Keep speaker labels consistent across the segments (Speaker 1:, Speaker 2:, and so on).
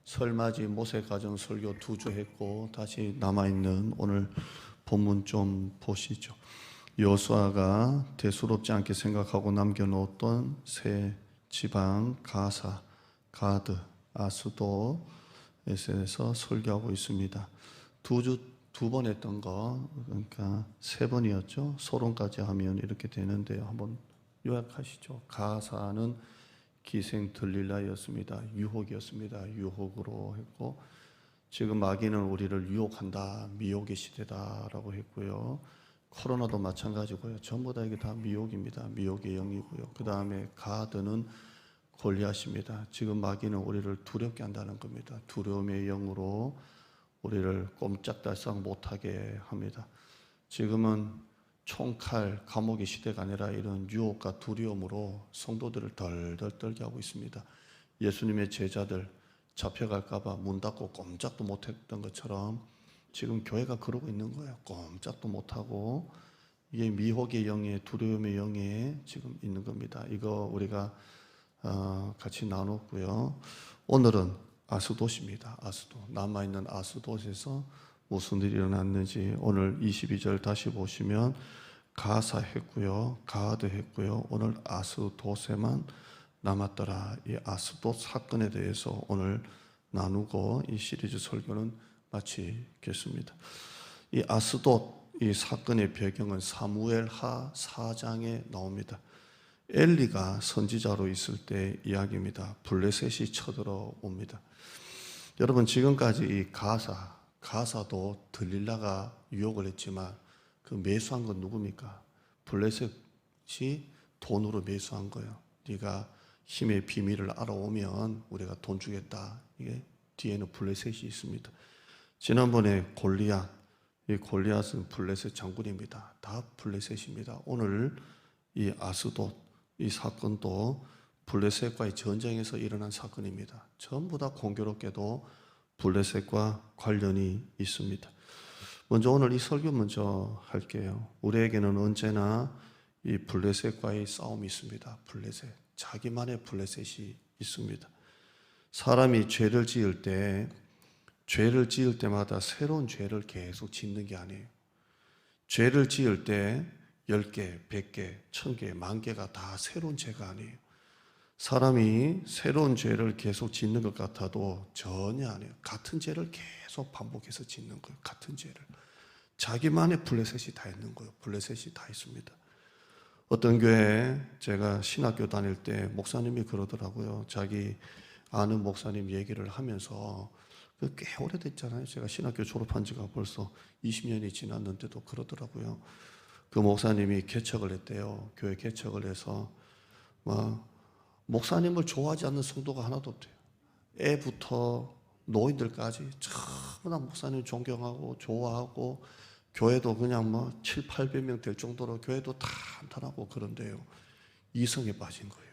Speaker 1: 설맞이 모세가정 설교 2주 했고 다시 남아있는 오늘 본문 좀 보시죠. 여호수아가 대수롭지 않게 생각하고 남겨놓았던 세 지방 가사, 가드, 아스돗에서 설교하고 있습니다. 2주 2번 했던 거 그러니까 3번이었죠. 소론까지 하면 이렇게 되는데요. 한번 요약하시죠. 가사는 기생 들릴라였습니다. 유혹이었습니다. 유혹으로 했고, 지금 마귀는 우리를 유혹한다, 미혹의 시대다라고 했고요. 코로나도 마찬가지고요. 전부 다 이게 다 미혹입니다. 미혹의 영이고요. 그 다음에 가드는 골리앗입니다. 지금 마귀는 우리를 두렵게 한다는 겁니다. 두려움의 영으로 우리를 꼼짝달싹 못하게 합니다. 지금은 총칼, 감옥의 시대가 아니라 이런 유혹과 두려움으로 성도들을 덜덜 떨게 하고 있습니다. 예수님의 제자들 잡혀갈까봐 문 닫고 꼼짝도 못했던 것처럼 지금 교회가 그러고 있는 거예요. 꼼짝도 못하고 이게 미혹의 영에, 두려움의 영에 지금 있는 겁니다. 이거 우리가 같이 나눴고요. 오늘은 아스돗입니다. 아스돗, 남아있는 아스돗에서 무슨 일이 일어났는지 오늘 22절 다시 보시면 가사 했고요, 가드 했고요. 오늘 아스돗에만 남았더라. 이 아스돗 사건에 대해서 오늘 나누고 이 시리즈 설교는 마치겠습니다. 이 아스돗 이 사건의 배경은 사무엘하 4장에 나옵니다. 엘리가 선지자로 있을 때 이야기입니다. 블레셋이 쳐들어옵니다. 여러분, 지금까지 이 가사도 들릴라가 유혹을 했지만 그 매수한 건 누굽니까? 블레셋이 돈으로 매수한 거예요. 네가 힘의 비밀을 알아오면 우리가 돈 주겠다. 이게 뒤에는 블레셋이 있습니다. 지난번에 골리앗, 이 골리앗은 블레셋 장군입니다. 다 블레셋입니다. 오늘 이 아스돗 이 사건도 블레셋과의 전쟁에서 일어난 사건입니다. 전부 다 공교롭게도 블레셋과 관련이 있습니다. 먼저 오늘 이 설교 먼저 할게요. 우리에게는 언제나 이 블레셋과의 싸움이 있습니다. 블레셋, 자기만의 블레셋이 있습니다. 사람이 죄를 지을 때마다 새로운 죄를 계속 짓는 게 아니에요. 죄를 지을 때 10개, 100개, 1000개, 10,000개가 다 새로운 죄가 아니에요. 사람이 새로운 죄를 계속 짓는 것 같아도 전혀 아니에요. 같은 죄를 계속 반복해서 짓는 거예요. 같은 죄를. 자기만의 블레셋이 다 있는 거예요. 블레셋이 다 있습니다. 어떤 교회에 제가 신학교 다닐 때 목사님이 그러더라고요. 자기 아는 목사님 얘기를 하면서 꽤 오래됐잖아요. 제가 신학교 졸업한 지가 벌써 20년이 지났는데도 그러더라고요. 그 목사님이 개척을 했대요. 교회 개척을 해서 목사님을 좋아하지 않는 성도가 하나도 없대요. 애부터 노인들까지 전부 다 목사님 존경하고 좋아하고 교회도 그냥 7, 800명 될 정도로 교회도 다 한탄하고 그런데요. 이성에 빠진 거예요.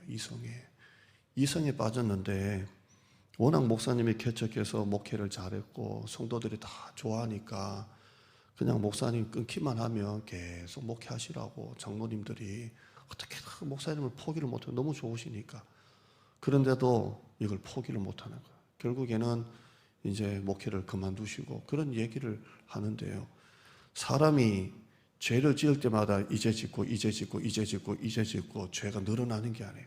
Speaker 1: 이성에 빠졌는데 워낙 목사님이 개척해서 목회를 잘했고 성도들이 다 좋아하니까 그냥 목사님 끊기만 하면 계속 목회하시라고 장로님들이 어떻게 목사님을 포기를 못해요. 너무 좋으시니까. 그런데도 이걸 포기를 못하는 거예요. 결국에는 이제 목회를 그만두시고 그런 얘기를 하는데요. 사람이 죄를 지을 때마다 이제 짓고 죄가 늘어나는 게 아니에요.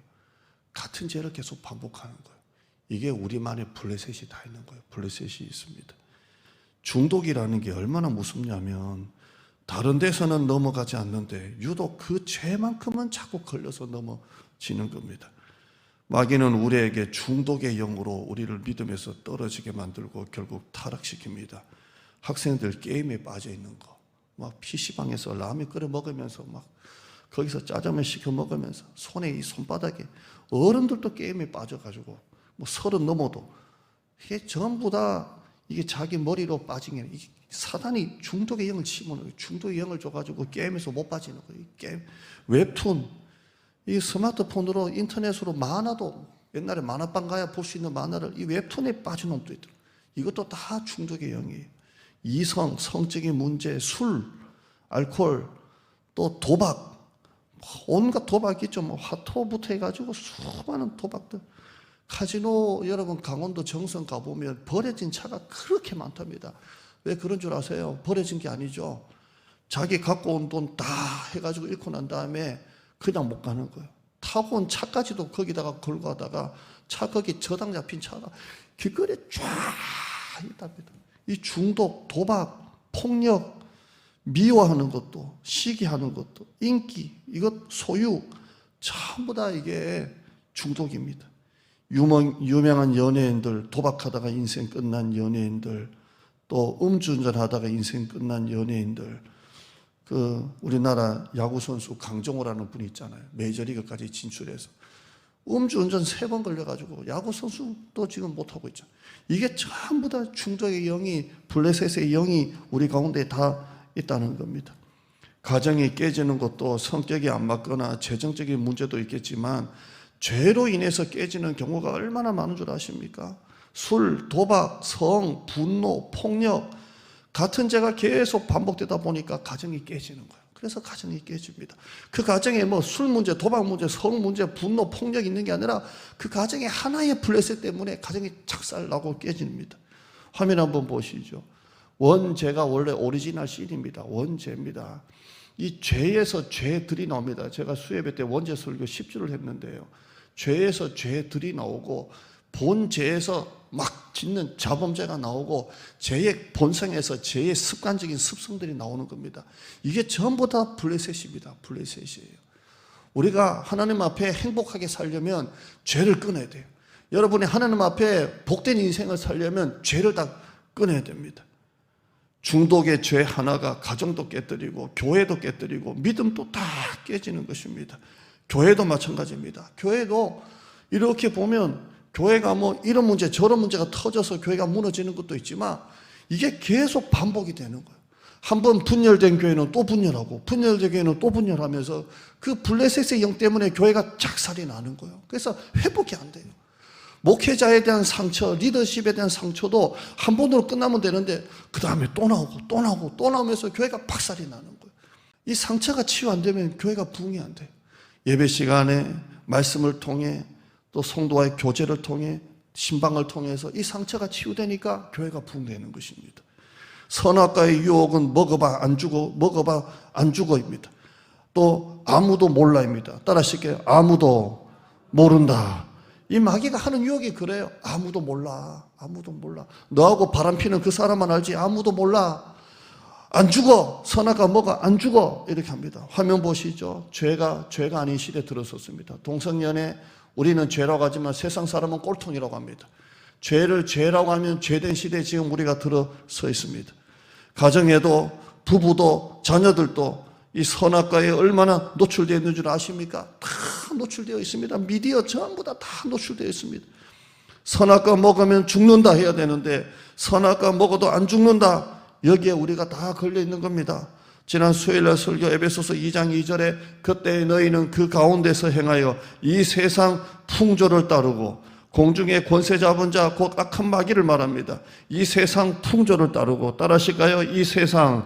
Speaker 1: 같은 죄를 계속 반복하는 거예요. 이게 우리만의 블레셋이 다 있는 거예요. 블레셋이 있습니다. 중독이라는 게 얼마나 무섭냐면 다른 데서는 넘어가지 않는데 유독 그 죄만큼은 자꾸 걸려서 넘어지는 겁니다. 마귀는 우리에게 중독의 영으로 우리를 믿음에서 떨어지게 만들고 결국 타락시킵니다. 학생들 게임에 빠져 있는 거, PC방에서 라면 끓여 먹으면서 거기서 짜장면 시켜 먹으면서 손에 이 손바닥에 어른들도 게임에 빠져가지고 30 넘어도 이게 전부 다 이게 자기 머리로 빠진 게 사단이 중독의 영을 심어놓은 거예요. 중독의 영을 줘가지고 게임에서 못 빠지는 거예요. 게임, 웹툰, 이 스마트폰으로 인터넷으로 만화도 옛날에 만화방 가야 볼 수 있는 만화를 이 웹툰에 빠진 놈도 있더라고요. 이것도 다 중독의 영이에요. 이성, 성적인 문제, 술, 알코올, 또 도박, 온갖 도박이 있죠. 화토부터 해가지고 수많은 도박들. 카지노 여러분 강원도 정선 가보면 버려진 차가 그렇게 많답니다. 왜 그런 줄 아세요? 버려진 게 아니죠. 자기 갖고 온 돈 다 해가지고 잃고 난 다음에 그냥 못 가는 거예요. 타고 온 차까지도 거기다가 걸고 가다가 차 거기 저당 잡힌 차가 길거리에 쫙 있답니다. 이 중독, 도박, 폭력, 미워하는 것도, 시기하는 것도, 인기, 이것 소유 전부 다 이게 중독입니다. 유명한 연예인들, 도박하다가 인생 끝난 연예인들, 또 음주운전하다가 인생 끝난 연예인들, 우리나라 야구선수 강정호라는 분이 있잖아요. 메이저리그까지 진출해서 음주운전 3번 걸려가지고 야구선수도 지금 못하고 있잖아요. 이게 전부 다 중독의 영이, 블레셋의 영이 우리 가운데 다 있다는 겁니다. 가정이 깨지는 것도 성격이 안 맞거나 재정적인 문제도 있겠지만 죄로 인해서 깨지는 경우가 얼마나 많은 줄 아십니까? 술, 도박, 성, 분노, 폭력 같은 죄가 계속 반복되다 보니까 가정이 깨지는 거예요. 그래서 가정이 깨집니다. 그 가정에 뭐 술 문제, 도박 문제, 성 문제, 분노, 폭력이 있는 게 아니라 그 가정에 하나의 블레셋 때문에 가정이 착살나고 깨집니다. 화면 한번 보시죠. 원죄가 원래 오리지널 신입니다. 원죄입니다. 이 죄에서 죄들이 나옵니다. 제가 수예배 때 원죄 설교 10주를 했는데요. 죄에서 죄들이 나오고 본죄에서 막 짓는 자범죄가 나오고 죄의 본성에서 죄의 습관적인 습성들이 나오는 겁니다. 이게 전부 다 블레셋입니다. 블레셋이에요. 우리가 하나님 앞에 행복하게 살려면 죄를 끊어야 돼요. 여러분이 하나님 앞에 복된 인생을 살려면 죄를 다 끊어야 됩니다. 중독의 죄 하나가 가정도 깨뜨리고 교회도 깨뜨리고 믿음도 다 깨지는 것입니다. 교회도 마찬가지입니다. 교회도 이렇게 보면 교회가 뭐 이런 문제 저런 문제가 터져서 교회가 무너지는 것도 있지만 이게 계속 반복이 되는 거예요. 한번 분열된 교회는 또 분열하고 분열된 교회는 또 분열하면서 그 블레셋의 영 때문에 교회가 작살이 나는 거예요. 그래서 회복이 안 돼요. 목회자에 대한 상처, 리더십에 대한 상처도 한 번으로 끝나면 되는데 그 다음에 또 나오고 또 나오고 또 나오면서 교회가 박살이 나는 거예요. 이 상처가 치유 안 되면 교회가 부흥이 안 돼요. 예배 시간에 말씀을 통해 또 성도와의 교제를 통해 신방을 통해서 이 상처가 치유되니까 교회가 부흥되는 것입니다. 선악과의 유혹은 먹어봐 안 죽어, 먹어봐 안 죽어입니다. 또 아무도 몰라입니다. 따라하실게요. 아무도 모른다. 이 마귀가 하는 유혹이 그래요. 아무도 몰라. 아무도 몰라. 너하고 바람피는 그 사람만 알지 아무도 몰라. 안 죽어. 선악과 뭐가 안 죽어. 이렇게 합니다. 화면 보시죠. 죄가 아닌 시대에 들어섰습니다. 동성연애 우리는 죄라고 하지만 세상 사람은 꼴통이라고 합니다. 죄를 죄라고 하면 죄된 시대에 지금 우리가 들어서 있습니다. 가정에도 부부도 자녀들도 이 선악과에 얼마나 노출되어 있는 줄 아십니까? 다 노출되어 있습니다. 미디어 전부 다 노출되어 있습니다. 선악과 먹으면 죽는다 해야 되는데 선악과 먹어도 안 죽는다. 여기에 우리가 다 걸려 있는 겁니다. 지난 수요일날 설교 에베소서 2장 2절에 그때 너희는 그 가운데서 행하여 이 세상 풍조를 따르고 공중의 권세 잡은 자 곧 악한 마귀를 말합니다. 이 세상 풍조를 따르고 따라하실까요? 이 세상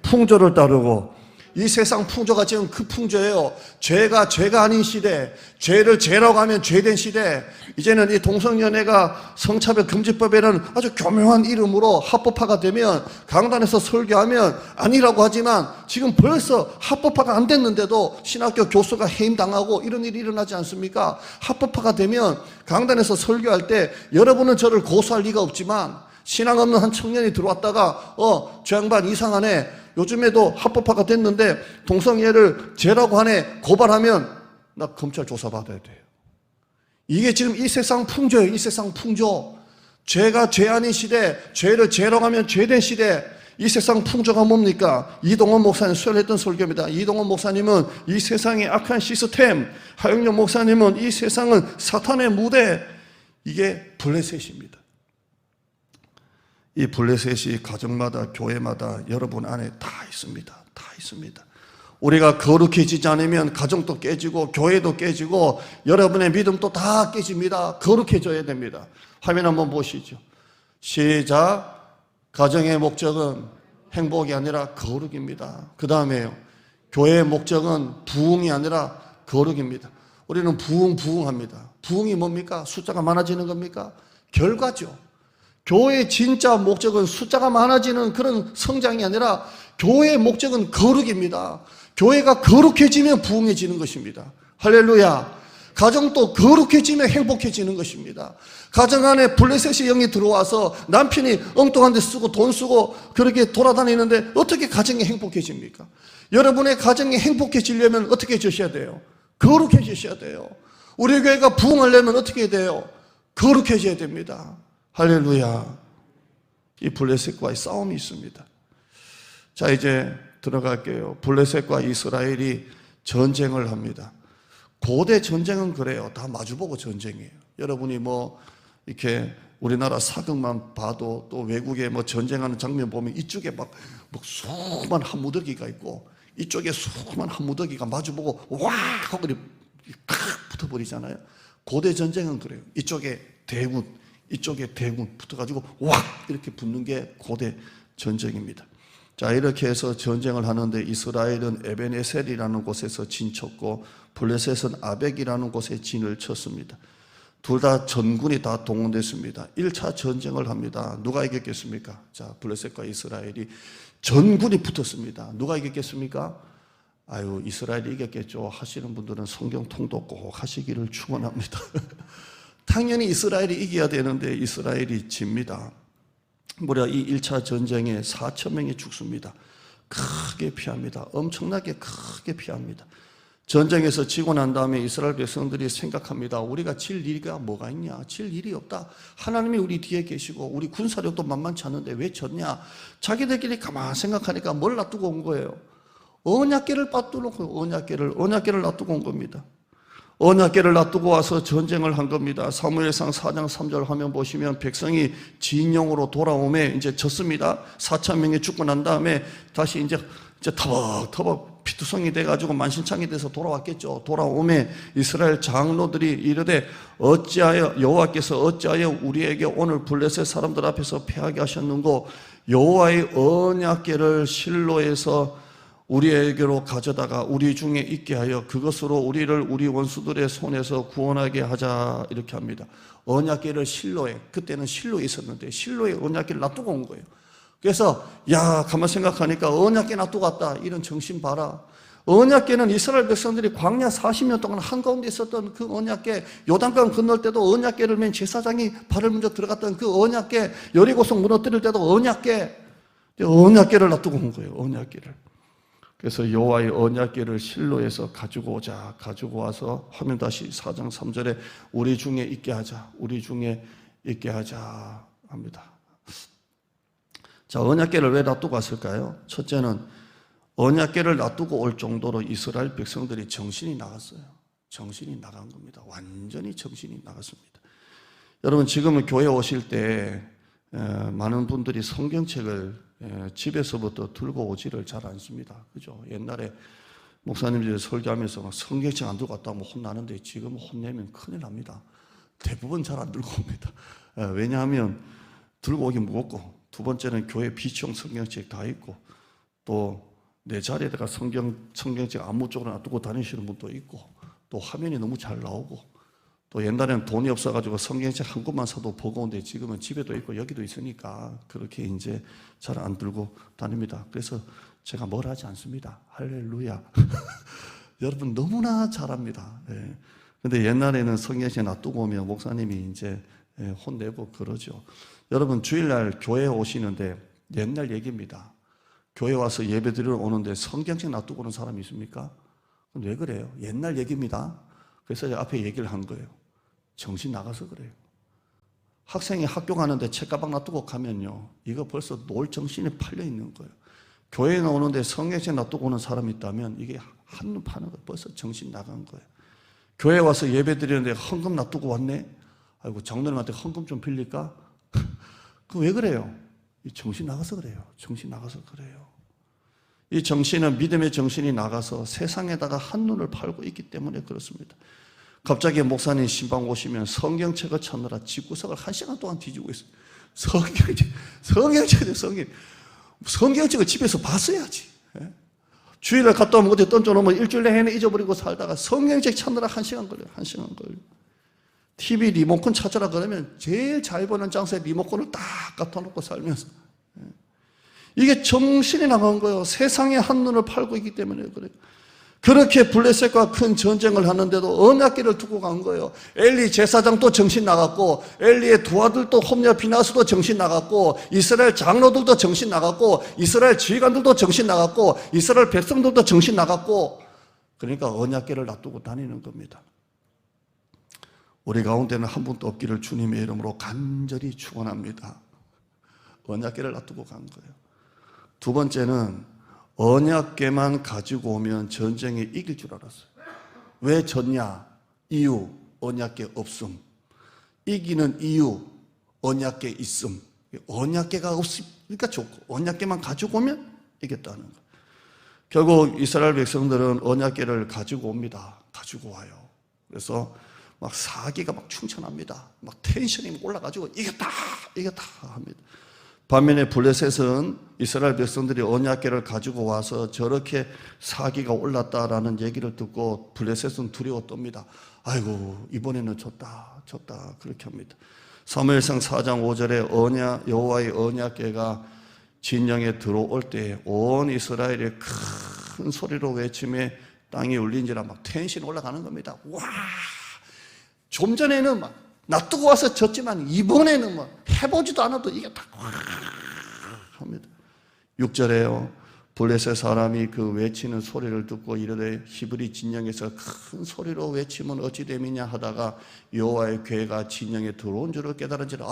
Speaker 1: 풍조를 따르고 이 세상 풍조가 지금 그 풍조예요. 죄가 아닌 시대, 죄를 죄라고 하면 죄된 시대. 이제는 이 동성연애가 성차별 금지법에는 아주 교묘한 이름으로 합법화가 되면 강단에서 설교하면 아니라고 하지만 지금 벌써 합법화가 안 됐는데도 신학교 교수가 해임당하고 이런 일이 일어나지 않습니까? 합법화가 되면 강단에서 설교할 때 여러분은 저를 고소할 리가 없지만 신앙 없는 한 청년이 들어왔다가 저 양반 이상하네. 요즘에도 합법화가 됐는데 동성애를 죄라고 하네. 고발하면 나 검찰 조사받아야 돼요. 이게 지금 이 세상 풍조예요. 이 세상 풍조. 죄가 죄 아닌 시대, 죄를 죄라고 하면 죄된 시대. 이 세상 풍조가 뭡니까? 이동원 목사님 수혈했던 설교입니다. 이동원 목사님은 이 세상의 악한 시스템, 하영영 목사님은 이 세상은 사탄의 무대. 이게 블레셋입니다. 이 블레셋이 가정마다 교회마다 여러분 안에 다 있습니다. 다 있습니다. 우리가 거룩해지지 않으면 가정도 깨지고 교회도 깨지고 여러분의 믿음도 다 깨집니다. 거룩해져야 됩니다. 화면 한번 보시죠. 시작. 가정의 목적은 행복이 아니라 거룩입니다. 그 다음에요. 교회의 목적은 부흥이 아니라 거룩입니다. 우리는 부흥합니다. 부흥이 뭡니까? 숫자가 많아지는 겁니까? 결과죠. 교회의 진짜 목적은 숫자가 많아지는 그런 성장이 아니라 교회의 목적은 거룩입니다. 교회가 거룩해지면 부흥해지는 것입니다. 할렐루야. 가정도 거룩해지면 행복해지는 것입니다. 가정 안에 블레셋의 영이 들어와서 남편이 엉뚱한 데 쓰고 돈 쓰고 그렇게 돌아다니는데 어떻게 가정이 행복해집니까? 여러분의 가정이 행복해지려면 어떻게 해주셔야 돼요? 거룩해지셔야 돼요. 우리 교회가 부흥하려면 어떻게 해야 돼요? 거룩해져야 됩니다. 할렐루야. 이 블레셋과의 싸움이 있습니다. 자, 이제 들어갈게요. 블레셋과 이스라엘이 전쟁을 합니다. 고대 전쟁은 그래요. 다 마주보고 전쟁이에요. 여러분이 뭐 이렇게 우리나라 사극만 봐도 또 외국에 뭐 전쟁하는 장면 보면 이쪽에 막 수만 한 무더기가 있고 이쪽에 수만 한 무더기가 마주보고 와 하고 이렇게 팍 붙어버리잖아요. 고대 전쟁은 그래요. 이쪽에 대군, 이쪽에 대군 붙어가지고 와 이렇게 붙는 게 고대 전쟁입니다. 자, 이렇게 해서 전쟁을 하는데 이스라엘은 에베네셀이라는 곳에서 진쳤고 블레셋은 아벡이라는 곳에 진을 쳤습니다. 둘 다 전군이 다 동원됐습니다. 1차 전쟁을 합니다. 누가 이겼겠습니까? 자, 블레셋과 이스라엘이 전군이 붙었습니다. 누가 이겼겠습니까? 아유, 이스라엘이 이겼겠죠 하시는 분들은 성경 통독 꼭 하시기를 축원합니다. 당연히 이스라엘이 이겨야 되는데 이스라엘이 집니다. 무려 이 1차 전쟁에 4천 명이 죽습니다. 크게 피합니다. 엄청나게 크게 피합니다. 전쟁에서 지고 난 다음에 이스라엘 백성들이 생각합니다. 우리가 질 일이가 뭐가 있냐? 질 일이 없다. 하나님이 우리 뒤에 계시고 우리 군사력도 만만치 않은데 왜 졌냐? 자기들끼리 가만 생각하니까 뭘 놔두고 온 거예요? 언약궤를 놔두고 언약궤를 놔두고 온 겁니다. 언약궤를 놔두고 와서 전쟁을 한 겁니다. 사무엘상 4장 3절 화면 보시면 백성이 진영으로 돌아오매 이제 졌습니다. 4천 명이 죽고 난 다음에 다시 이제 터벅터벅 피투성이 돼가지고 만신창이 돼서 돌아왔겠죠. 돌아오매 이스라엘 장로들이 이르되 어찌하여 여호와께서 어찌하여 우리에게 오늘 블레셋 사람들 앞에서 패하게 하셨는고 여호와의 언약궤를 실로에서 우리에게로 가져다가 우리 중에 있게 하여 그것으로 우리를 우리 원수들의 손에서 구원하게 하자 이렇게 합니다. 언약궤를 실로에, 그때는 실로에 있었는데 실로에 언약궤를 놔두고 온 거예요. 그래서 야 가만 생각하니까 언약궤 놔두고 왔다 이런 정신 봐라. 언약궤는 이스라엘 백성들이 광야 40년 동안 한가운데 있었던 그 언약궤, 요단강 건널 때도 언약궤를 맨 제사장이 발을 먼저 들어갔던 그 언약궤, 여리고성 무너뜨릴 때도 언약궤를 놔두고 온 거예요. 언약궤를. 그래서 여호와의 언약궤를 실로에서 가지고 오자. 가지고 와서 화면 다시 4장 3절에 우리 중에 있게 하자. 우리 중에 있게 하자 합니다. 자, 언약궤를 왜 놔두고 왔을까요? 첫째는 언약궤를 놔두고 올 정도로 이스라엘 백성들이 정신이 나갔어요. 정신이 나간 겁니다. 완전히 정신이 나갔습니다. 여러분 지금은 교회 오실 때 많은 분들이 성경책을 집에서부터 들고 오지를 잘 않습니다. 그죠? 옛날에 목사님들이 설교하면서 막 성경책 안 들고 왔다 하면 혼나는데 지금 혼내면 큰일 납니다. 대부분 잘 안 들고 옵니다. 왜냐하면 들고 오기 무겁고, 두 번째는 교회 비치용 성경책 다 있고, 또 내 자리에다가 성경책 안무 쪽으로 놔두고 다니시는 분도 있고, 또 화면이 너무 잘 나오고, 또 옛날에는 돈이 없어가지고 성경책 한 권만 사도 버거운데 지금은 집에도 있고 여기도 있으니까 그렇게 이제 잘 안 들고 다닙니다. 그래서 제가 뭘 하지 않습니다. 할렐루야. 여러분 너무나 잘합니다. 예. 근데 옛날에는 성경책 놔두고 오면 목사님이 이제 혼내고 그러죠. 여러분 주일날 교회 오시는데 옛날 얘기입니다. 교회 와서 예배 드리러 오는데 성경책 놔두고 오는 사람이 있습니까? 그럼 왜 그래요? 옛날 얘기입니다. 그래서 제가 앞에 얘기를 한 거예요. 정신 나가서 그래요. 학생이 학교 가는데 책가방 놔두고 가면요, 이거 벌써 놀 정신이 팔려 있는 거예요. 교회에 나오는데 성경책 놔두고 오는 사람이 있다면 이게 한눈 파는 거예요. 벌써 정신 나간 거예요. 교회 와서 예배 드리는데 헌금 놔두고 왔네? 아이고 장로님한테 헌금 좀 빌릴까? 그 왜 그래요? 정신 나가서 그래요. 정신 나가서 그래요. 이 정신은 믿음의 정신이 나가서 세상에다가 한눈을 팔고 있기 때문에 그렇습니다. 갑자기 목사님 신방 오시면 성경책을 찾느라 집구석을 1시간 동안 뒤지고 있어요. 성경책을 집에서 봤어야지. 주일에 갔다 오면 어디 던져놓으면 일주일 내내 잊어버리고 살다가 성경책 찾느라 1시간 걸려요. 1시간 걸려요. TV 리모컨 찾으라 그러면 제일 잘 보는 장소에 리모컨을 딱 갖다 놓고 살면서, 이게 정신이 나간 거예요. 세상의 한눈을 팔고 있기 때문에 그래요. 그렇게 블레셋과 큰 전쟁을 하는데도 언약궤를 두고 간 거예요. 엘리 제사장도 정신 나갔고, 엘리의 두 아들도 홈리와 비나스도 정신 나갔고, 이스라엘 장로들도 정신 나갔고, 이스라엘 지휘관들도 정신 나갔고, 이스라엘 백성들도 정신 나갔고, 그러니까 언약궤를 놔두고 다니는 겁니다. 우리 가운데는 한 분도 없기를 주님의 이름으로 간절히 축원합니다. 언약궤를 놔두고 간 거예요. 두 번째는 언약궤만 가지고 오면 전쟁에 이길 줄 알았어요. 왜 졌냐? 이유, 언약궤 없음. 이기는 이유, 언약궤 있음. 언약궤가 없으니까 좋고, 언약궤만 가지고 오면 이겼다는 거예요. 결국 이스라엘 백성들은 언약궤를 가지고 옵니다. 가지고 와요. 그래서 막 사기가 막 충천합니다. 막 텐션이 올라가지고 이겼다, 이겼다 합니다. 반면에 블레셋은 이스라엘 백성들이 언약궤를 가지고 와서 저렇게 사기가 올랐다라는 얘기를 듣고 블레셋은 두려워 떱니다. 아이고, 이번에는 졌다 그렇게 합니다. 사무엘상 4장 5절에 여호와의 언약궤가 진영에 들어올 때 온 이스라엘이 큰 소리로 외치며 땅이 울린지라 막 텐션이 올라가는 겁니다. 와! 좀 전에는 막 놔두고 와서 졌지만 이번에는 뭐 해보지도 않아도 이겼다 합니다. 6절에요. 블레셋 사람이 그 외치는 소리를 듣고 이르되 히브리 진영에서 큰 소리로 외치면 어찌 됨이냐 하다가 여호와의 궤가 진영에 들어온 줄을 깨달은지라.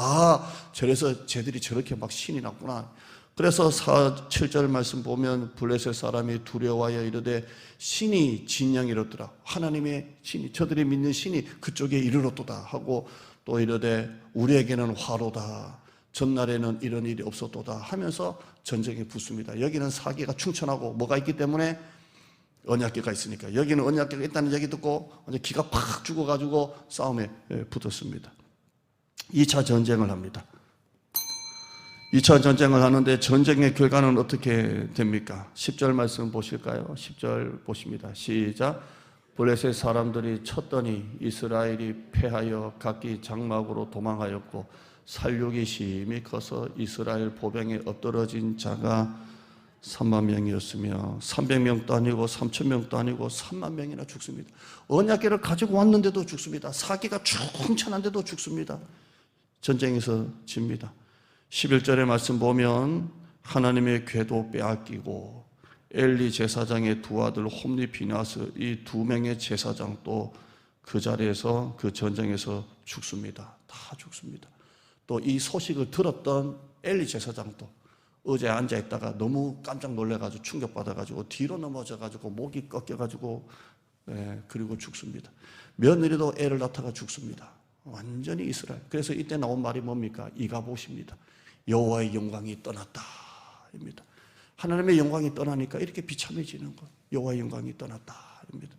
Speaker 1: 저래서 쟤들이 저렇게 막 신이 났구나. 그래서 7절 말씀 보면 블레셋 사람이 두려워하여 이르되 신이 진영에 이르더라. 하나님의 신이, 저들이 믿는 신이 그쪽에 이르렀도다 하고 또 이르되 우리에게는 화로다. 전날에는 이런 일이 없었도다 하면서 전쟁에 붙습니다. 여기는 사기가 충천하고 뭐가 있기 때문에 언약궤가 있으니까. 여기는 언약궤가 있다는 얘기 듣고 기가 팍 죽어가지고 싸움에 붙었습니다. 2차 전쟁을 합니다. 2차 전쟁을 하는데 전쟁의 결과는 어떻게 됩니까? 10절 말씀 보실까요? 10절 보십니다. 시작. 블레셋 사람들이 쳤더니 이스라엘이 패하여 각기 장막으로 도망하였고 살육이 심히 커서 이스라엘 보병에 엎드러진 자가 3만 명이었으며 300명도 아니고 3,000명도 아니고 3만 명이나 죽습니다. 언약궤를 가지고 왔는데도 죽습니다. 사기가 충천한데도 죽습니다. 전쟁에서 집니다. 11절의 말씀 보면 하나님의 궤도 빼앗기고 엘리 제사장의 두 아들 홈리 비나스 이 두 명의 제사장도 그 자리에서 그 전쟁에서 죽습니다. 다 죽습니다. 또 이 소식을 들었던 엘리 제사장도 어제 앉아있다가 너무 깜짝 놀래가지고 충격받아가지고 뒤로 넘어져가지고 목이 꺾여가지고 그리고 죽습니다. 며느리도 애를 낳다가 죽습니다. 완전히 이스라엘. 그래서 이때 나온 말이 뭡니까? 이가봇입니다. 여호와의 영광이 떠났다입니다. 하나님의 영광이 떠나니까 이렇게 비참해지는 것. 여호와의 영광이 떠났다입니다.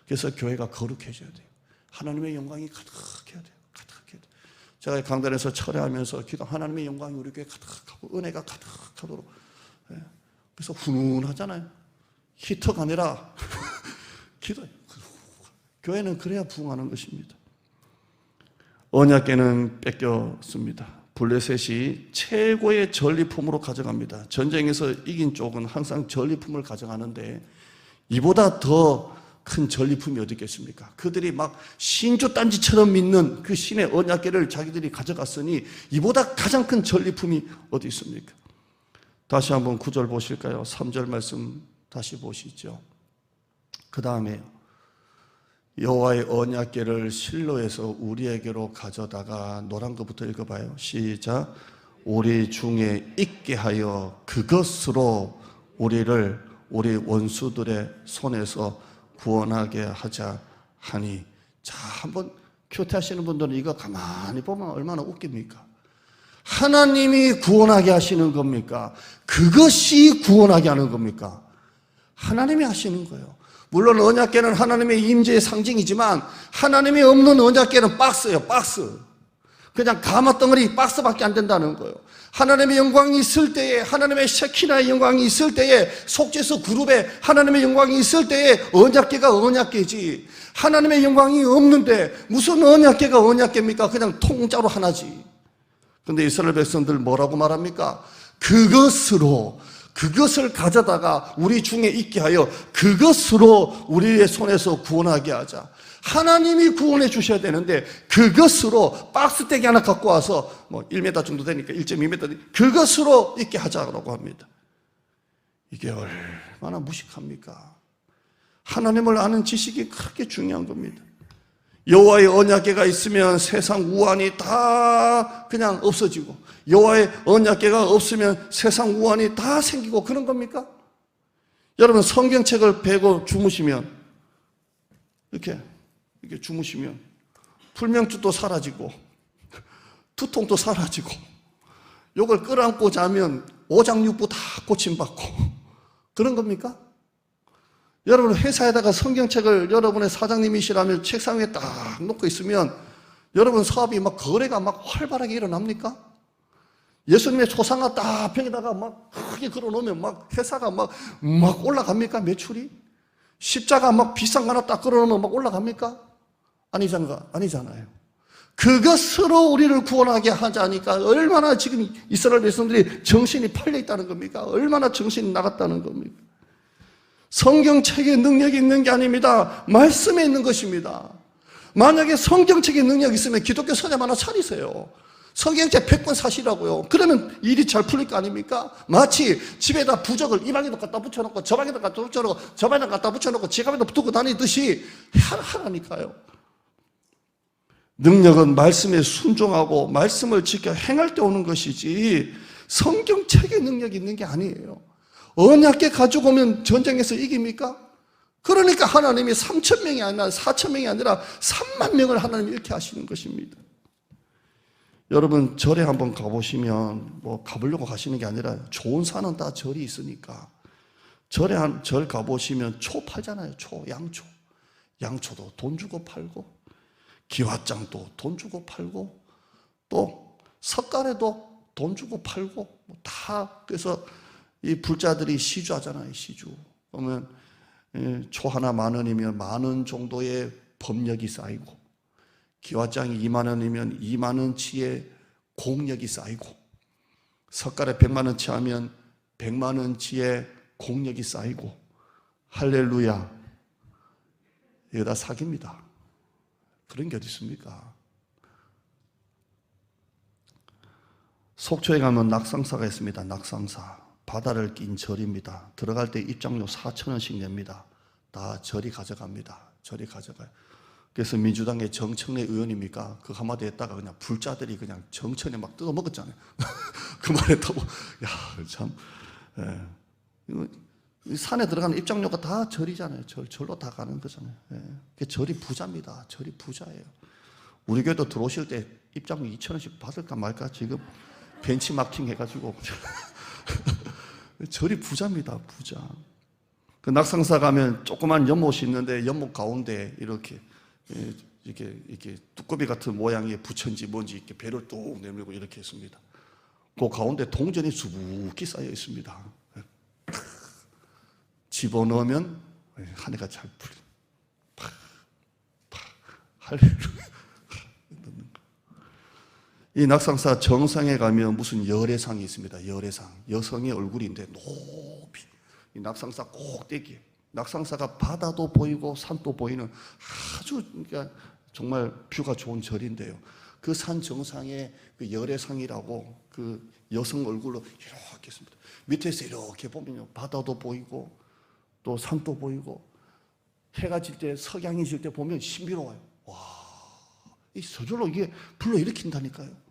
Speaker 1: 그래서 교회가 거룩해져야 돼요. 하나님의 영광이 가득해야 돼요. 가득해야 돼요. 제가 강단에서 철회하면서 기도, 하나님의 영광이 우리 교회에 가득하고 은혜가 가득하도록. 그래서 훈훈하잖아요. 히터가 아니라 기도해요. 교회는 그래야 부흥하는 것입니다. 언약궤는 뺏겼습니다. 블레셋이 최고의 전리품으로 가져갑니다. 전쟁에서 이긴 쪽은 항상 전리품을 가져가는데 이보다 더 큰 전리품이 어디 있겠습니까? 그들이 막 신주 딴지처럼 믿는 그 신의 언약궤를 자기들이 가져갔으니 이보다 가장 큰 전리품이 어디 있습니까? 다시 한번 9절 보실까요? 3절 말씀 다시 보시죠. 그 다음에요. 여호와의 언약궤를 실로에서 우리에게로 가져다가 노란 것부터 읽어봐요. 시작. 우리 중에 있게 하여 그것으로 우리를 우리 원수들의 손에서 구원하게 하자 하니. 자, 한번 큐티하시는 분들은 이거 가만히 보면 얼마나 웃깁니까? 하나님이 구원하게 하시는 겁니까? 그것이 구원하게 하는 겁니까? 하나님이 하시는 거예요. 물론 언약궤는 하나님의 임재의 상징이지만 하나님이 없는 언약궤는 박스예요. 박스. 그냥 가마덩어리 박스밖에 안 된다는 거예요. 하나님의 영광이 있을 때에, 하나님의 셰키나의 영광이 있을 때에, 속죄서 그룹에 하나님의 영광이 있을 때에 언약궤가 언약궤지, 하나님의 영광이 없는데 무슨 언약궤가 언약궤입니까? 그냥 통짜로 하나지. 근데 이스라엘 백성들 뭐라고 말합니까? 그것을 가져다가 우리 중에 있게 하여 그것으로 우리의 손에서 구원하게 하자. 하나님이 구원해 주셔야 되는데 그것으로 박스떼기 하나 갖고 와서 1m 정도 되니까 1.2m 그것으로 있게 하자고 합니다. 이게 얼마나 무식합니까? 하나님을 아는 지식이 그렇게 중요한 겁니다. 여호와의 언약궤가 있으면 세상 우환이 다 그냥 없어지고, 여호와의 언약궤가 없으면 세상 우환이 다 생기고 그런 겁니까? 여러분, 성경책을 베고 주무시면 이렇게 주무시면 불면증도 사라지고 두통도 사라지고, 요걸 끌어안고 자면 오장육부 다 고침받고 그런 겁니까? 여러분, 회사에다가 성경책을 여러분의 사장님이시라면 책상 위에 딱 놓고 있으면 여러분 사업이 거래가 활발하게 일어납니까? 예수님의 초상화 딱 벽에다가 크게 걸어놓으면 회사가 올라갑니까? 매출이? 십자가 비싼 거 하나 딱 걸어놓으면 올라갑니까? 아니잖아요. 그것으로 우리를 구원하게 하자니까 얼마나 지금 이스라엘 백성들이 정신이 팔려 있다는 겁니까? 얼마나 정신이 나갔다는 겁니까? 성경책에 능력이 있는 게 아닙니다. 말씀에 있는 것입니다. 만약에 성경책에 능력이 있으면 기독교 서점 하나 차리세요. 성경책 100권 사시라고요. 그러면 일이 잘 풀릴 거 아닙니까? 마치 집에다 부적을 이 방에도 갖다 붙여놓고 저 방에도 갖다 붙여놓고 저 방에도 갖다 붙여놓고 지갑에도 붙고 다니듯이 하라니까요. 능력은 말씀에 순종하고 말씀을 지켜 행할 때 오는 것이지 성경책에 능력이 있는 게 아니에요. 언약궤 가지고 오면 전쟁에서 이깁니까? 그러니까 하나님이 3,000명이 아니라 4,000명이 아니라 3만 명을 하나님이 이렇게 하시는 것입니다. 여러분, 절에 한번 가보시면 가보려고 가시는 게 아니라 좋은 산은 다 절이 있으니까 절 가보시면 초 팔잖아요. 양초. 양초도 돈 주고 팔고, 기와장도 돈 주고 팔고, 또 석가래도 돈 주고 팔고, 다. 그래서 이 불자들이 시주하잖아요. 시주. 그러면 초 하나 10,000원이면 10,000원 정도의 법력이 쌓이고, 기와장이 20,000원이면 20,000원치의 공력이 쌓이고, 석가래 100만원치 하면 100만원치의 공력이 쌓이고, 할렐루야. 이거 다 사기입니다. 그런 게 어디 있습니까? 속초에 가면 낙상사가 있습니다. 낙상사. 바다를 낀 절입니다. 들어갈 때 입장료 4,000원씩 냅니다. 다 절이 가져갑니다. 절이 가져가요. 그래서 민주당의 정청래 의원입니까? 그 한마디 했다가 그냥 불자들이 그냥 정천에 뜯어 먹었잖아요. 그 말했다고. 야, 참. 산에 들어가는 입장료가 다 절이잖아요. 절로 다 가는 거잖아요. 절이 부자입니다. 절이 부자예요. 우리 교회도 들어오실 때 입장료 2,000원씩 받을까 말까 지금 벤치마킹 해가지고. 절이 부자입니다. 부자. 그 낙상사 가면 조그만 연못이 있는데 연못 가운데 이렇게 두꺼비 같은 모양의 부천지 뭔지 이렇게 배를 뚝 내밀고 이렇게 있습니다. 그 가운데 동전이 수북히 쌓여 있습니다. 집어넣으면 한 해가 잘 풀려. 할렐루야. 이 낙상사 정상에 가면 무슨 열애상이 있습니다. 열애상. 여성의 얼굴인데 높이. 이 낙상사 꼭대기에. 낙상사가 바다도 보이고 산도 보이는 아주 그러니까 정말 뷰가 좋은 절인데요. 그 산 정상에 그 열애상이라고 그 여성 얼굴로 이렇게 있습니다. 밑에서 이렇게 보면요. 바다도 보이고 또 산도 보이고 해가 질 때 석양이 질 때 보면 신비로워요. 와, 이 저절로 이게 불러일으킨다니까요.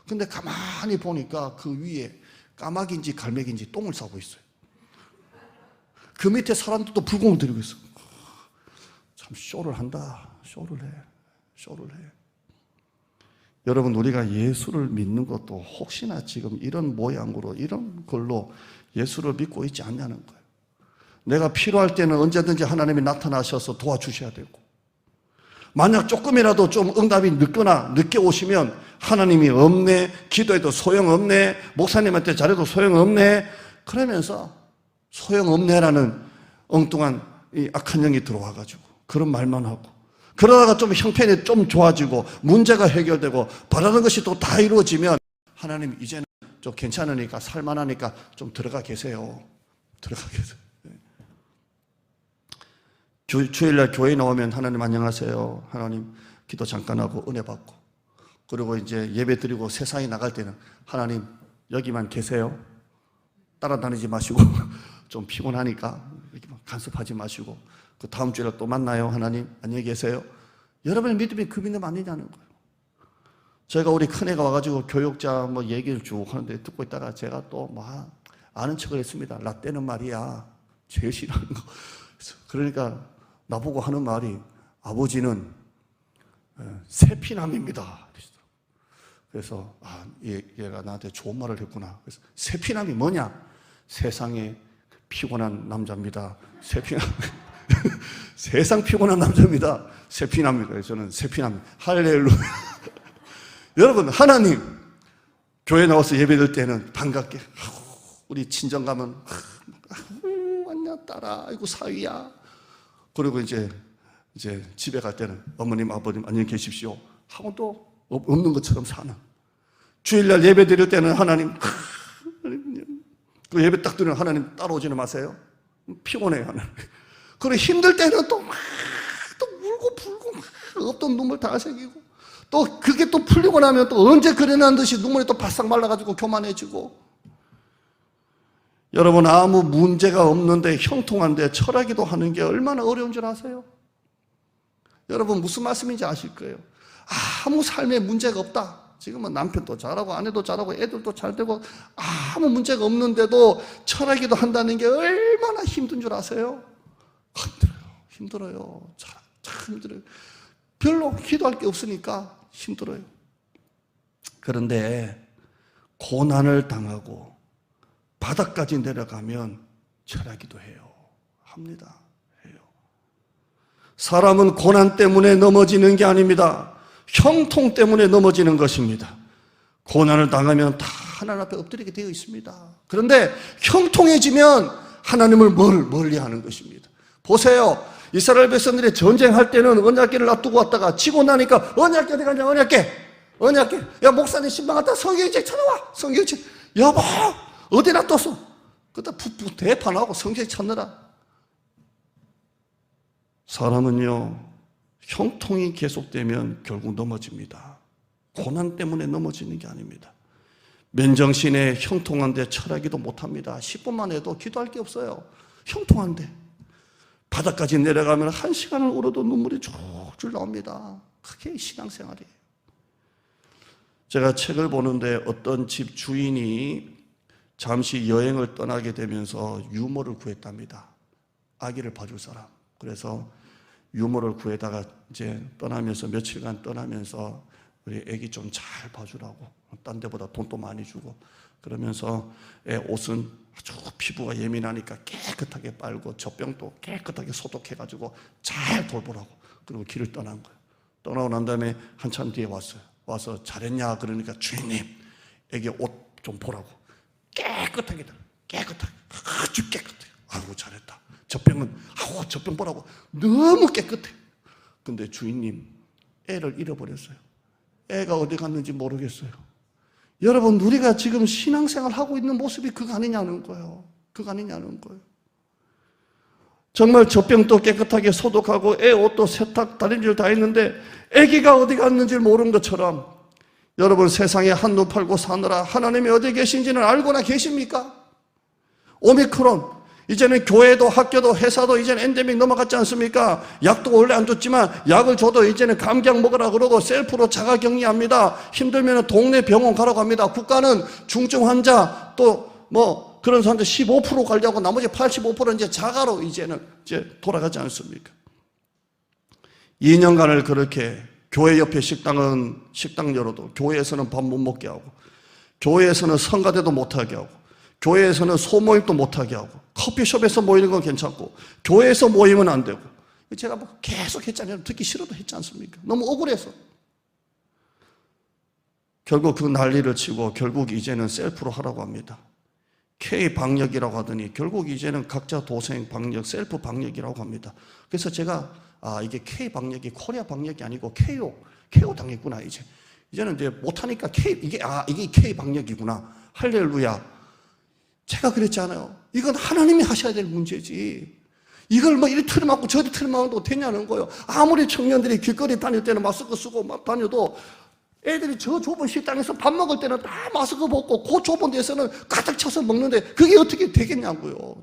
Speaker 1: 근데 가만히 보니까 그 위에 까마귀인지 갈매기인지 똥을 싸고 있어요. 그 밑에 사람들도 불공을 들이고 있어. 참 쇼를 한다. 쇼를 해. 여러분, 우리가 예수를 믿는 것도 혹시나 지금 이런 모양으로 이런 걸로 예수를 믿고 있지 않냐는 거예요. 내가 필요할 때는 언제든지 하나님이 나타나셔서 도와주셔야 되고, 만약 조금이라도 좀 응답이 늦거나 늦게 오시면 하나님이 없네, 기도해도 소용없네, 목사님한테 잘해도 소용없네, 그러면서 소용없네라는 엉뚱한 이 악한 영이 들어와가지고 그런 말만 하고, 그러다가 좀 형편이 좀 좋아지고 문제가 해결되고 바라는 것이 또 다 이루어지면 하나님 이제는 좀 괜찮으니까 살만하니까 좀 들어가 계세요. 들어가 계세요. 주일날 교회 나오면 하나님 안녕하세요. 하나님 기도 잠깐 하고 은혜 받고, 그리고 이제 예배 드리고 세상에 나갈 때는 하나님 여기만 계세요. 따라다니지 마시고 좀 피곤하니까 이렇게 간섭하지 마시고, 그 다음 주에 또 만나요. 하나님 안녕히 계세요. 여러분의 믿음이 그 믿음 아니냐는 거예요. 제가 우리 큰애가 와가지고 교육자 뭐 얘기를 쭉 하는데 듣고 있다가 제가 또 막 아는 척을 했습니다. 라떼는 말이야 제일 싫어하는 거. 그러니까 나보고 하는 말이, 아버지는 세피남입니다. 그래서 얘가 나한테 좋은 말을 했구나. 그래서 세피남이 뭐냐? 세상에 피곤한 남자입니다. 세피남. 세상 피곤한 남자입니다. 세피남입니다. 그래서 저는 세피남. 할렐루야. 여러분, 하나님 교회 나와서 예배될 때는 반갑게, 우리 친정 가면 안녕 딸아, 아이고 사위야. 그리고 이제 집에 갈 때는 어머님 아버님 안녕히 계십시오 하고 또 없는 것처럼 사는, 주일날 예배 드릴 때는 하나님 그 예배 딱 드리면 하나님 따라오지는 마세요. 피곤해요 하나님. 그리고 힘들 때는 또 울고 불고 없던 눈물 다 새기고, 또 그게 또 풀리고 나면 또 언제 그래난 듯이 눈물이 또 바싹 말라가지고 교만해지고. 여러분, 아무 문제가 없는데 형통한데 철학기도 하는 게 얼마나 어려운 줄 아세요? 여러분 무슨 말씀인지 아실 거예요. 아무 삶에 문제가 없다. 지금은 남편도 잘하고 아내도 잘하고 애들도 잘 되고 아무 문제가 없는데도 철학기도 한다는 게 얼마나 힘든 줄 아세요? 힘들어요. 참 힘들어요. 별로 기도할 게 없으니까 힘들어요. 그런데 고난을 당하고 바닥까지 내려가면 철학기도 해요. 합니다. 해요. 사람은 고난 때문에 넘어지는 게 아닙니다. 형통 때문에 넘어지는 것입니다. 고난을 당하면 다 하나님 앞에 엎드리게 되어 있습니다. 그런데 형통해지면 하나님을 멀리하는 것입니다. 보세요. 이스라엘 백성들이 전쟁할 때는 언약궤를 놔두고 왔다가 지고 나니까 언약궤 어디 가냐? 언약궤. 야 목사님 신방 갔다 성경책 찾아와. 성경책. 여보 어디 놔뒀어? 그때 대판하고 성경책 찾느라. 사람은요 형통이 계속되면 결국 넘어집니다. 고난 때문에 넘어지는 게 아닙니다. 맨정신에 형통한데 철학기도 못합니다. 10분만 해도 기도할 게 없어요. 형통한데 바닥까지 내려가면 1시간을 울어도 눈물이 줄줄 나옵니다. 그게 신앙생활이에요. 제가 책을 보는데 어떤 집 주인이 잠시 여행을 떠나게 되면서 유모를 구했답니다. 아기를 봐줄 사람. 그래서 유모를 구해다가 이제 떠나면서 며칠간 떠나면서 우리 애기 좀 잘 봐주라고, 딴 데보다 돈도 많이 주고, 그러면서 애 옷은 아주 피부가 예민하니까 깨끗하게 빨고 젖병도 깨끗하게 소독해가지고 잘 돌보라고. 그리고 길을 떠난 거예요. 떠나고 난 다음에 한참 뒤에 왔어요. 와서 잘했냐 그러니까 주인님 애기 옷 좀 보라고. 깨끗하게 아주 깨끗해요. 아이고 잘했다. 젖병은 젖병 보라고. 너무 깨끗해. 근데 주인님 애를 잃어버렸어요. 애가 어디 갔는지 모르겠어요. 여러분 우리가 지금 신앙생활 하고 있는 모습이 그거 아니냐는 거예요. 그거 아니냐는 거예요. 정말 젖병도 깨끗하게 소독하고 애 옷도 세탁 다림질 다 했는데 애기가 어디 갔는지 모르는 것처럼 여러분 세상에 한눈 팔고 사느라 하나님이 어디 계신지는 알고나 계십니까? 오미크론 이제는 교회도 학교도 회사도 이제는 엔데믹 넘어갔지 않습니까? 약도 원래 안 줬지만 약을 줘도 이제는 감기약 먹으라 그러고 셀프로 자가격리합니다. 힘들면 동네 병원 가라고 합니다. 국가는 중증 환자 또 뭐 그런 사람들 15% 관리하고 나머지 85% 이제 자가로 이제는 이제 돌아가지 않습니까? 2년간을 그렇게 교회 옆에 식당 열어도 교회에서는 밥 못 먹게 하고 교회에서는 성가대도 못하게 하고 교회에서는 소모임도 못하게 하고 커피숍에서 모이는 건 괜찮고 교회에서 모이면 안 되고 제가 뭐 계속 했잖아요. 듣기 싫어도 했지 않습니까? 너무 억울해서. 결국 그 난리를 치고 결국 이제는 셀프로 하라고 합니다. K 방역이라고 하더니 결국 이제는 각자 도생 방역, 셀프 방역이라고 합니다. 그래서 제가 이게 K 방역이 코리아 방역이 아니고 KO 당했구나. 이제는 이제 못하니까 이게 K 방역이구나. 할렐루야. 제가 그랬잖아요. 이건 하나님이 하셔야 될 문제지. 이걸 뭐 이리 틀어막고 저리 틀어막아도 되냐는 거예요. 아무리 청년들이 길거리 다닐 때는 마스크 쓰고 막 다녀도 애들이 저 좁은 식당에서 밥 먹을 때는 다 마스크 벗고 그 좁은 데서는 가득 차서 먹는데 그게 어떻게 되겠냐고요.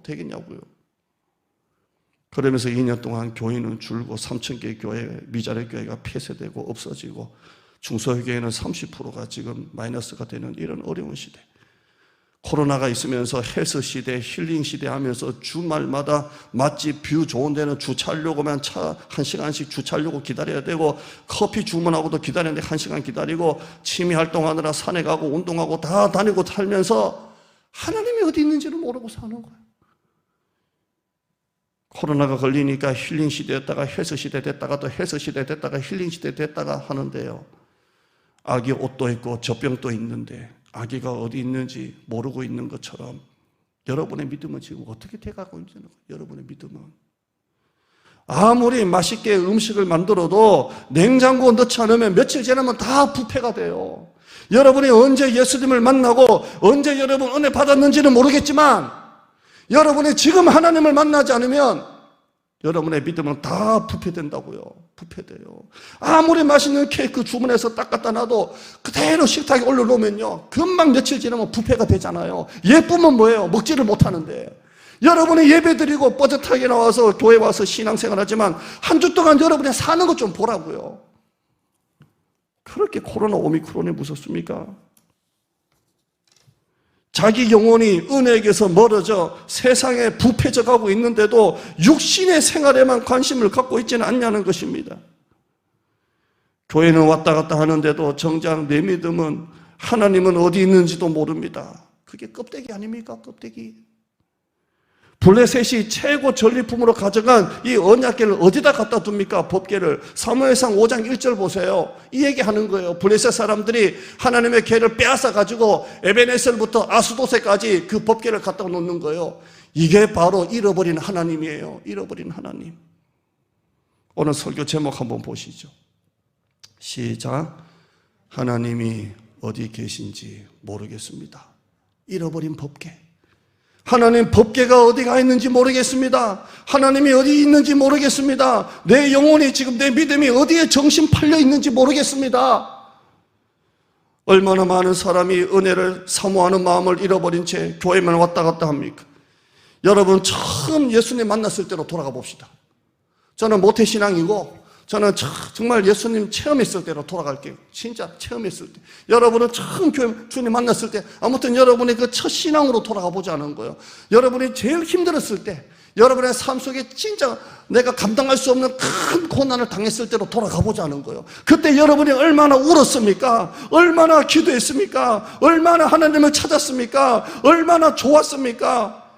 Speaker 1: 그러면서 2년 동안 교인은 줄고 3,000개 교회, 미자립 교회가 폐쇄되고 없어지고 중소교회는 30%가 지금 마이너스가 되는 이런 어려운 시대. 코로나가 있으면서 헬스 시대, 힐링 시대 하면서 주말마다 맛집 뷰 좋은 데는 주차하려고만 차 1시간씩 주차하려고 기다려야 되고 커피 주문하고도 기다리는데 1시간 기다리고 취미 활동하느라 산에 가고 운동하고 다 다니고 살면서 하나님이 어디 있는지를 모르고 사는 거예요. 코로나가 걸리니까 힐링 시대였다가 헬스 시대 됐다가 또 헬스 시대 됐다가 힐링 시대 됐다가 하는데요. 아기 옷도 있고 젖병도 있는데 아기가 어디 있는지 모르고 있는 것처럼 여러분의 믿음은 지금 어떻게 돼가고 있는 거예요? 여러분의 믿음은 아무리 맛있게 음식을 만들어도 냉장고에 넣지 않으면 며칠 지나면 다 부패가 돼요. 여러분이 언제 예수님을 만나고 언제 여러분 은혜 받았는지는 모르겠지만 여러분이 지금 하나님을 만나지 않으면 여러분의 믿음은 다 부패된다고요. 부패돼요. 아무리 맛있는 케이크 주문해서 딱 갖다 놔도 그대로 식탁에 올려놓으면요 금방 며칠 지나면 부패가 되잖아요. 예쁘면 뭐예요? 먹지를 못하는데. 여러분이 예배드리고 뻗듯하게 나와서 교회 와서 신앙생활 하지만 한 주 동안 여러분이 사는 것 좀 보라고요. 그렇게 코로나 오미크론이 무섭습니까? 자기 영혼이 은혜에게서 멀어져 세상에 부패져 가고 있는데도 육신의 생활에만 관심을 갖고 있지는 않냐는 것입니다. 교회는 왔다 갔다 하는데도 정작 내 믿음은 하나님은 어디 있는지도 모릅니다. 그게 껍데기 아닙니까? 껍데기. 블레셋이 최고 전리품으로 가져간 이 언약궤를 어디다 갖다 둡니까? 법궤를. 사무엘상 5장 1절 보세요. 이 얘기하는 거예요. 블레셋 사람들이 하나님의 궤를 빼앗아 가지고 에베네셀부터 아스도세까지 그 법궤를 갖다 놓는 거예요. 이게 바로 잃어버린 하나님이에요. 잃어버린 하나님. 오늘 설교 제목 한번 보시죠. 시작. 하나님이 어디 계신지 모르겠습니다. 잃어버린 법궤. 하나님 법궤가 어디가 있는지 모르겠습니다. 하나님이 어디 있는지 모르겠습니다. 내 영혼이 지금 내 믿음이 어디에 정신 팔려 있는지 모르겠습니다. 얼마나 많은 사람이 은혜를 사모하는 마음을 잃어버린 채 교회만 왔다 갔다 합니까? 여러분 처음 예수님 만났을 때로 돌아가 봅시다. 저는 모태신앙이고 저는 정말 예수님 체험했을 때로 돌아갈게요. 진짜 체험했을 때. 여러분은 처음 교회 주님 만났을 때 아무튼 여러분의 그 첫 신앙으로 돌아가 보자는 거예요. 여러분이 제일 힘들었을 때 여러분의 삶 속에 진짜 내가 감당할 수 없는 큰 고난을 당했을 때로 돌아가 보자는 거예요. 그때 여러분이 얼마나 울었습니까? 얼마나 기도했습니까? 얼마나 하나님을 찾았습니까? 얼마나 좋았습니까?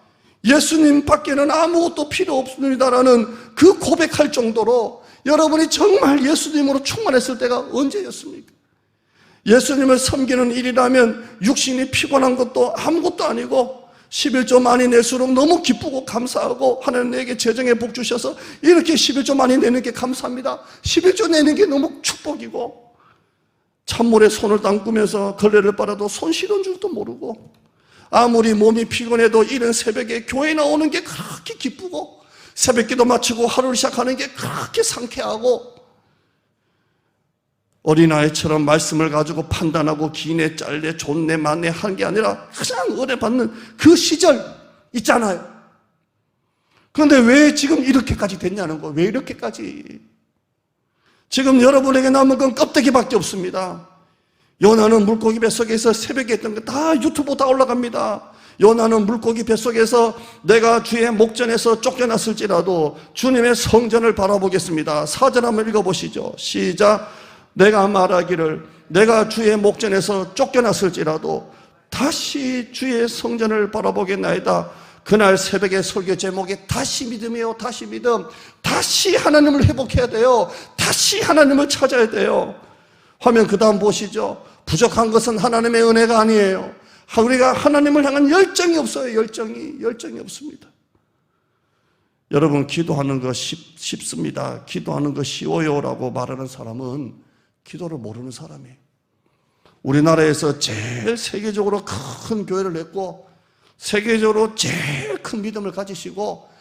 Speaker 1: 예수님 밖에는 아무것도 필요 없습니다라는 그 고백할 정도로 여러분이 정말 예수님으로 충만했을 때가 언제였습니까? 예수님을 섬기는 일이라면 육신이 피곤한 것도 아무것도 아니고 11조 많이 낼수록 너무 기쁘고 감사하고 하나님 내게 재정에 복 주셔서 이렇게 11조 많이 내는 게 감사합니다. 11조 내는 게 너무 축복이고 찬물에 손을 담그면서 걸레를 빨아도 손 시려운 줄도 모르고 아무리 몸이 피곤해도 이른 새벽에 교회 나오는 게 그렇게 기쁘고 새벽기도 마치고 하루를 시작하는 게 그렇게 상쾌하고 어린아이처럼 말씀을 가지고 판단하고 기네 짤네 좋네 맞네 하는 게 아니라 가장 은혜 받는 그 시절 있잖아요. 그런데 왜 지금 이렇게까지 됐냐는 거예요. 왜 이렇게까지. 지금 여러분에게 남은 건 껍데기밖에 없습니다. 요나는 물고기 뱃속에서 새벽에 했던 거 다 유튜브 다 올라갑니다. 요나는 물고기 뱃속에서 내가 주의 목전에서 쫓겨났을지라도 주님의 성전을 바라보겠습니다. 4절 한번 읽어보시죠. 시작. 내가 말하기를 내가 주의 목전에서 쫓겨났을지라도 다시 주의 성전을 바라보겠나이다. 그날 새벽의 설교 제목이 다시 믿음이요 다시 믿음. 다시 하나님을 회복해야 돼요. 다시 하나님을 찾아야 돼요. 화면 그 다음 보시죠. 부족한 것은 하나님의 은혜가 아니에요. 우리가 하나님을 향한 열정이 없어요. 열정이 없습니다. 여러분, 기도하는 거 쉽습니다. 기도하는 거 쉬워요 라고 말하는 사람은 기도를 모르는 사람이에요. 우리나라에서 제일 세계적으로 큰 교회를 냈고 세계적으로 제일 큰 믿음을 가지시고,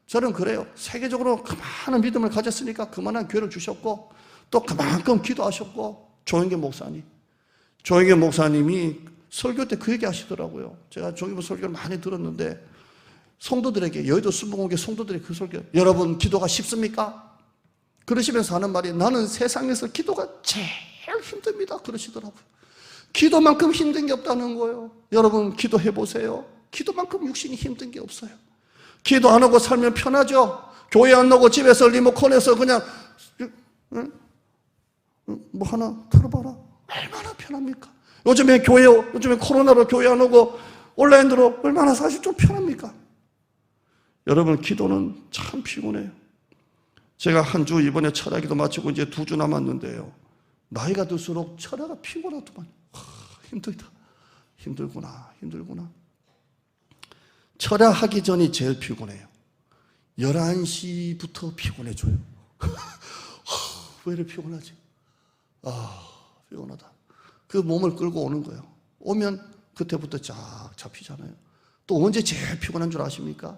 Speaker 1: 저는 그래요. 세계적으로 그만한 믿음을 가졌으니까 그만한 교회를 주셨고 또 그만큼 기도하셨고, 조영계 목사님이 설교 때 그 얘기 하시더라고요. 제가 조영계 설교를 많이 들었는데 성도들에게, 여의도 순복음교회 성도들에게 그 설교, 여러분 기도가 쉽습니까? 그러시면서 하는 말이, 나는 세상에서 기도가 제일 힘듭니다 그러시더라고요. 기도만큼 힘든 게 없다는 거예요. 여러분 기도해 보세요. 기도만큼 육신이 힘든 게 없어요. 기도 안 하고 살면 편하죠. 교회 안 나오고 집에서 리모컨에서 그냥 뭐 하나 틀어봐라. 얼마나 편합니까? 요즘에 코로나로 교회 안 오고 온라인으로 얼마나 사실 좀 편합니까? 여러분 기도는 참 피곤해요. 제가 한 주 이번에 철야기도 마치고 이제 2주 남았는데요, 나이가 들수록 철야가 피곤하더만. 힘들다. 힘들구나. 철야하기 전이 제일 피곤해요. 11시부터 피곤해져요. 왜 이렇게 피곤하지? 피곤하다. 그 몸을 끌고 오는 거예요. 오면 그때부터 쫙 잡히잖아요. 또 언제 제일 피곤한 줄 아십니까?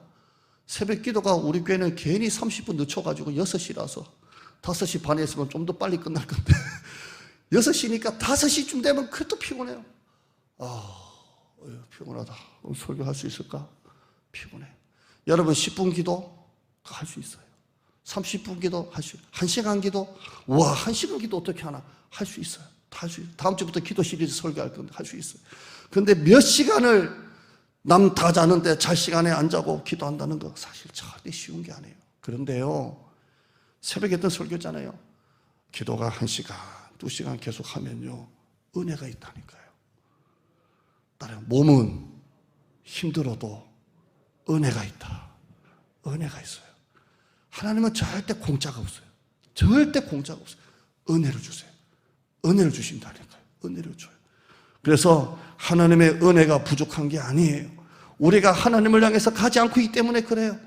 Speaker 1: 새벽 기도가 우리 교회는 괜히 30분 늦춰가지고 6시라서 5시 반에 있으면 좀 더 빨리 끝날 건데 6시니까 5시쯤 되면 그것도 피곤해요. 피곤하다. 오늘 설교할 수 있을까? 피곤해. 여러분 10분 기도 할 수 있어요. 30분 기도 할 수 있어요. 1시간 기도, 1시간 기도 어떻게 하나? 할 수 있어요. 다 할 수 있어요. 다음 주부터 기도 시리즈 설교할 건데 할 수 있어요. 그런데 몇 시간을 남 다 자는데 잘 시간에 안 자고 기도한다는 거 사실 절대 쉬운 게 아니에요. 그런데요, 새벽에 했던 설교잖아요. 기도가 1시간, 2시간 계속 하면요, 은혜가 있다니까요. 다른 몸은 힘들어도 은혜가 있다. 은혜가 있어요. 하나님은 절대 공짜가 없어요. 절대 공짜가 없어요. 은혜를 주세요. 은혜를 주신다니까요. 은혜를 줘요. 그래서 하나님의 은혜가 부족한 게 아니에요. 우리가 하나님을 향해서 가지 않고 있기 때문에 그래요.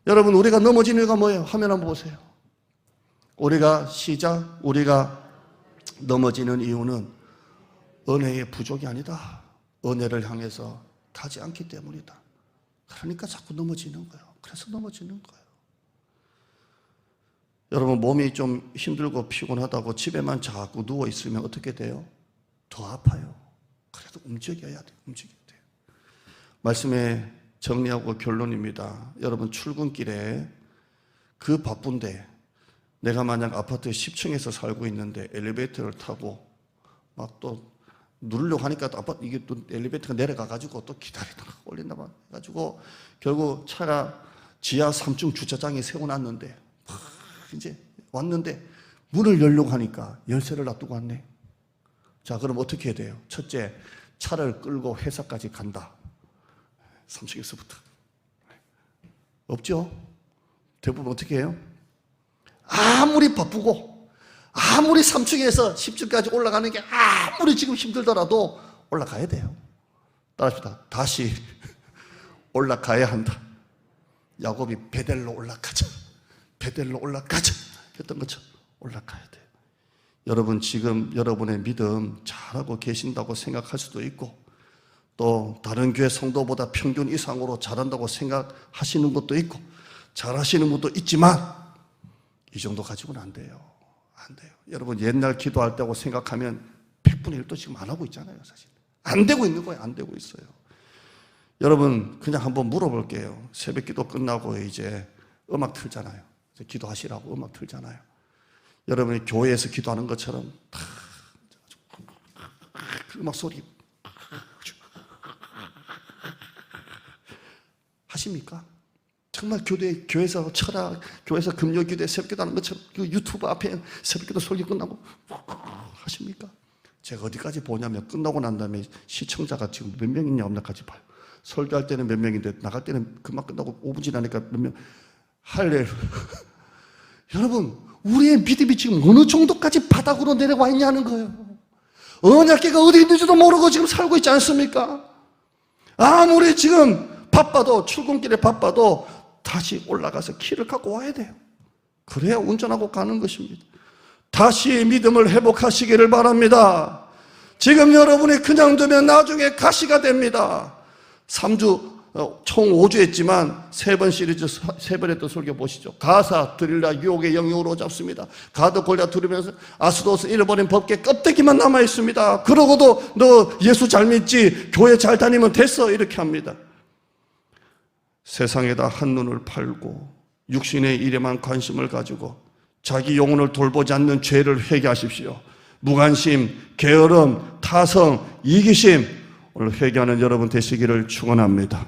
Speaker 1: 여러분, 우리가 넘어지는 이유가 뭐예요? 화면 한번 보세요. 우리가 넘어지는 이유는 은혜의 부족이 아니다. 은혜를 향해서 가지 않기 때문이다. 그러니까 자꾸 넘어지는 거예요. 그래서 넘어지는 거예요. 여러분, 몸이 좀 힘들고 피곤하다고 집에만 자꾸 누워있으면 어떻게 돼요? 더 아파요. 그래도 움직여야 돼요. 움직여야 돼요. 말씀의 정리하고 결론입니다. 여러분, 출근길에 그 바쁜데 내가 만약 아파트 10층에서 살고 있는데 엘리베이터를 타고 막 또 누르려고 하니까 이게 또 엘리베이터가 내려가가지고 또 기다리다가 올린다만 해가지고 결국 차가 지하 3층 주차장에 세워놨는데 이제 왔는데 문을 열려고 하니까 열쇠를 놔두고 왔네. 자, 그럼 어떻게 해야 돼요? 첫째, 차를 끌고 회사까지 간다. 3층에서부터. 없죠? 대부분 어떻게 해요? 아무리 바쁘고 아무리 3층에서 10층까지 올라가는 게 아무리 지금 힘들더라도 올라가야 돼요. 따라합시다. 다시 올라가야 한다. 야곱이 베델로 올라가자. 베델로 올라가자 했던 것처럼 올라가야 돼요. 여러분, 지금 여러분의 믿음 잘하고 계신다고 생각할 수도 있고 또 다른 교회 성도보다 평균 이상으로 잘한다고 생각하시는 것도 있고 잘하시는 것도 있지만 이 정도 가지고는 안 돼요. 안 돼요. 여러분, 옛날 기도할 때고 생각하면 100분의 1도 지금 안 하고 있잖아요. 사실 안 되고 있는 거예요. 안 되고 있어요. 여러분, 그냥 한번 물어볼게요. 새벽 기도 끝나고 이제 음악 틀잖아요. 기도하시라고 음악 틀잖아요. 여러분이 교회에서 기도하는 것처럼 그 음악 소리 하십니까? 정말 교회에서 철학, 교회에서 금요 기도에 새벽 기도하는 것처럼 그 유튜브 앞에 새벽 기도 설교 끝나고 하십니까? 제가 어디까지 보냐면 끝나고 난 다음에 시청자가 지금 몇 명이냐 없나까지 봐요. 설교할 때는 몇 명인데 나갈 때는 금방 끝나고 5분 지나니까 몇 명. 할렐루야. 여러분, 우리의 믿음이 지금 어느 정도까지 바닥으로 내려와 있냐는 거예요. 언약궤가 어디 있는지도 모르고 지금 살고 있지 않습니까? 아무리 지금 바빠도, 출근길에 바빠도 다시 올라가서 키를 갖고 와야 돼요. 그래야 운전하고 가는 것입니다. 다시 믿음을 회복하시기를 바랍니다. 지금 여러분이 그냥 두면 나중에 가시가 됩니다. 3주, 총 5주 했지만 3번 시리즈, 3번 했던 설교 보시죠. 가사, 드릴라, 유혹의 영역으로 잡습니다. 가드 골리앗 두르면서 아스도스 잃어버린 법궤 껍데기만 남아 있습니다. 그러고도 너 예수 잘 믿지, 교회 잘 다니면 됐어, 이렇게 합니다. 세상에다 한눈을 팔고 육신의 일에만 관심을 가지고 자기 영혼을 돌보지 않는 죄를 회개하십시오. 무관심, 게으름, 타성, 이기심, 오늘 회개하는 여러분 되시기를 축원합니다.